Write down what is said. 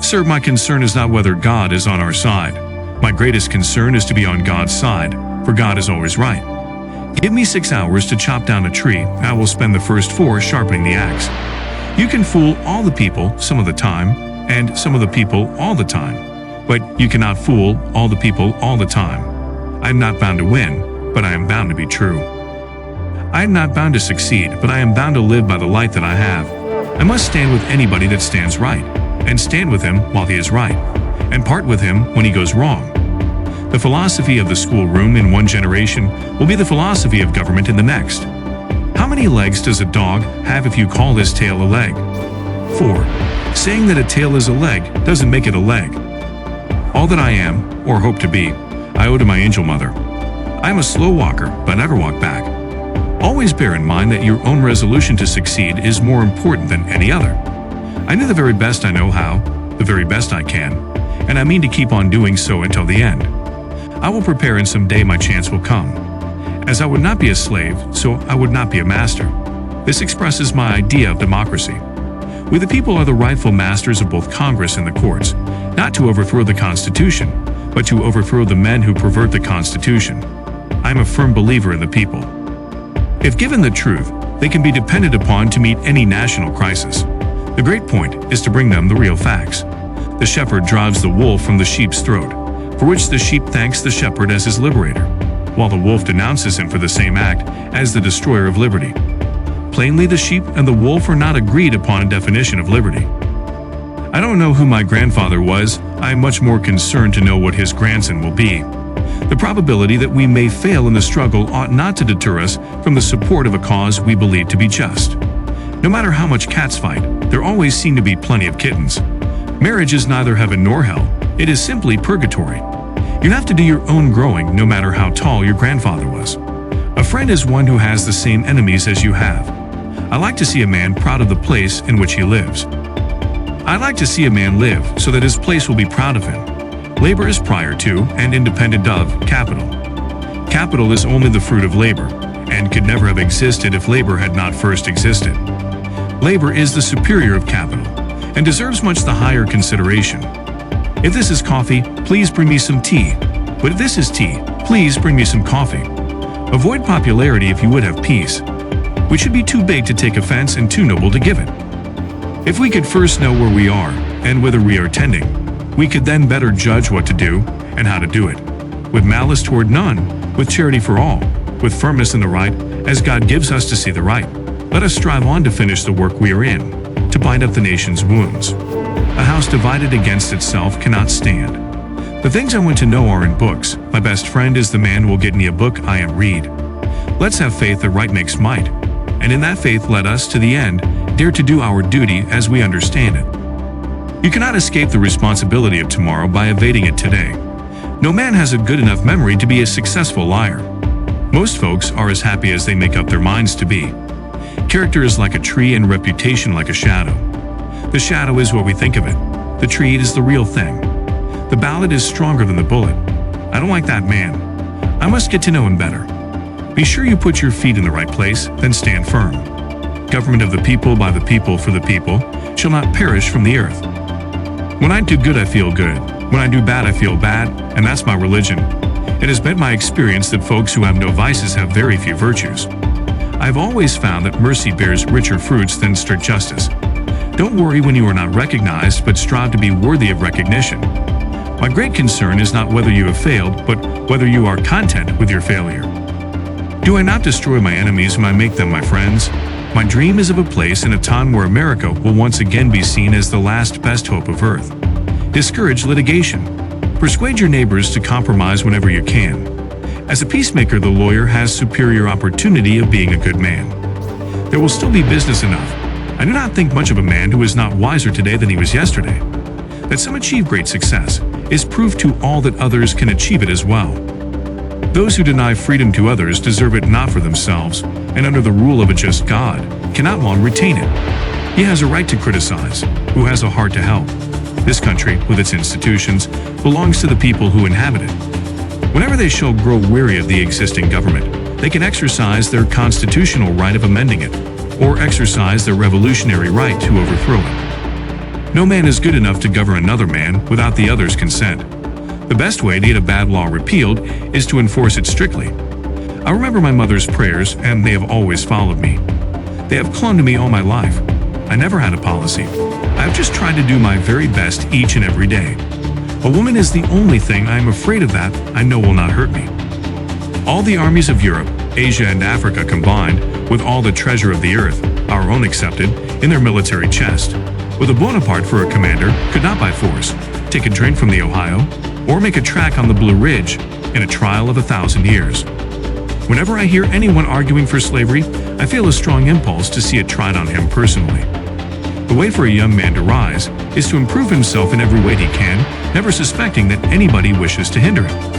Sir, my concern is not whether God is on our side. My greatest concern is to be on God's side, for God is always right. Give me 6 hours to chop down a tree, and I will spend the first 4 sharpening the axe. You can fool all the people some of the time, and some of the people all the time, but you cannot fool all the people all the time. I am not bound to win, but I am bound to be true. I am not bound to succeed, but I am bound to live by the light that I have. I must stand with anybody that stands right, and stand with him while he is right, and part with him when he goes wrong. The philosophy of the schoolroom in one generation will be the philosophy of government in the next. How many legs does a dog have if you call his tail a leg? 4. Saying that a tail is a leg doesn't make it a leg. All that I am, or hope to be, I owe to my angel mother. I am a slow walker, but never walk back. Always bear in mind that your own resolution to succeed is more important than any other. I do the very best I know how, the very best I can, and I mean to keep on doing so until the end. I will prepare, and someday my chance will come. As I would not be a slave, so I would not be a master. This expresses my idea of democracy. We the people are the rightful masters of both Congress and the courts, not to overthrow the Constitution, but to overthrow the men who pervert the Constitution. I am a firm believer in the people. If given the truth, they can be depended upon to meet any national crisis. The great point is to bring them the real facts. The shepherd drives the wolf from the sheep's throat, for which the sheep thanks the shepherd as his liberator, while the wolf denounces him for the same act as the destroyer of liberty. Plainly, the sheep and the wolf are not agreed upon a definition of liberty. I don't know who my grandfather was. I am much more concerned to know what his grandson will be. The probability that we may fail in the struggle ought not to deter us from the support of a cause we believe to be just. No matter how much cats fight, there always seem to be plenty of kittens. Marriage is neither heaven nor hell. It is simply purgatory. You have to do your own growing, no matter how tall your grandfather was. A friend is one who has the same enemies as you have. I like to see a man proud of the place in which he lives. I like to see a man live so that his place will be proud of him. Labor is prior to and independent of capital. Capital is only the fruit of labor, and could never have existed if labor had not first existed. Labor is the superior of capital, and deserves much the higher consideration. If this is coffee, please bring me some tea. But if this is tea, please bring me some coffee. Avoid popularity if you would have peace. We should be too big to take offense and too noble to give it. If we could first know where we are and whither we are tending, we could then better judge what to do and how to do it. With malice toward none, with charity for all, with firmness in the right, as God gives us to see the right. Let us strive on to finish the work we are in, to bind up the nation's wounds. A house divided against itself cannot stand. The things I want to know are in books. My best friend is the man who will get me a book I am read. Let's have faith that right makes might, and in that faith let us, to the end, dare to do our duty as we understand it. You cannot escape the responsibility of tomorrow by evading it today. No man has a good enough memory to be a successful liar. Most folks are as happy as they make up their minds to be. Character is like a tree and reputation like a shadow. The shadow is what we think of it. The tree is the real thing. The ballot is stronger than the bullet. I don't like that man. I must get to know him better. Be sure you put your feet in the right place, then stand firm. Government of the people, by the people, for the people, shall not perish from the earth. When I do good, I feel good. When I do bad, I feel bad, and that's my religion. It has been my experience that folks who have no vices have very few virtues. I've always found that mercy bears richer fruits than strict justice. Don't worry when you are not recognized, but strive to be worthy of recognition. My great concern is not whether you have failed, but whether you are content with your failure. Do I not destroy my enemies when I make them my friends? My dream is of a place and a time where America will once again be seen as the last best hope of earth. Discourage litigation. Persuade your neighbors to compromise whenever you can. As a peacemaker, the lawyer has superior opportunity of being a good man. There will still be business enough. I do not think much of a man who is not wiser today than he was yesterday. That some achieve great success is proof to all that others can achieve it as well. Those who deny freedom to others deserve it not for themselves, and under the rule of a just God, cannot long retain it. He has a right to criticize, who has a heart to help. This country, with its institutions, belongs to the people who inhabit it. Whenever they shall grow weary of the existing government, they can exercise their constitutional right of amending it, or exercise their revolutionary right to overthrow it. No man is good enough to govern another man without the other's consent. The best way to get a bad law repealed is to enforce it strictly. I remember my mother's prayers, and they have always followed me. They have clung to me all my life. I never had a policy. I've just tried to do my very best each and every day. A woman is the only thing I am afraid of that I know will not hurt me. All the armies of Europe, Asia, and Africa combined, with all the treasure of the earth, our own excepted, in their military chest, with a Bonaparte for a commander, could not by force take a drink from the Ohio, or make a track on the Blue Ridge in a trial of 1,000 years. Whenever I hear anyone arguing for slavery, I feel a strong impulse to see it tried on him personally. The way for a young man to rise is to improve himself in every way he can, never suspecting that anybody wishes to hinder him.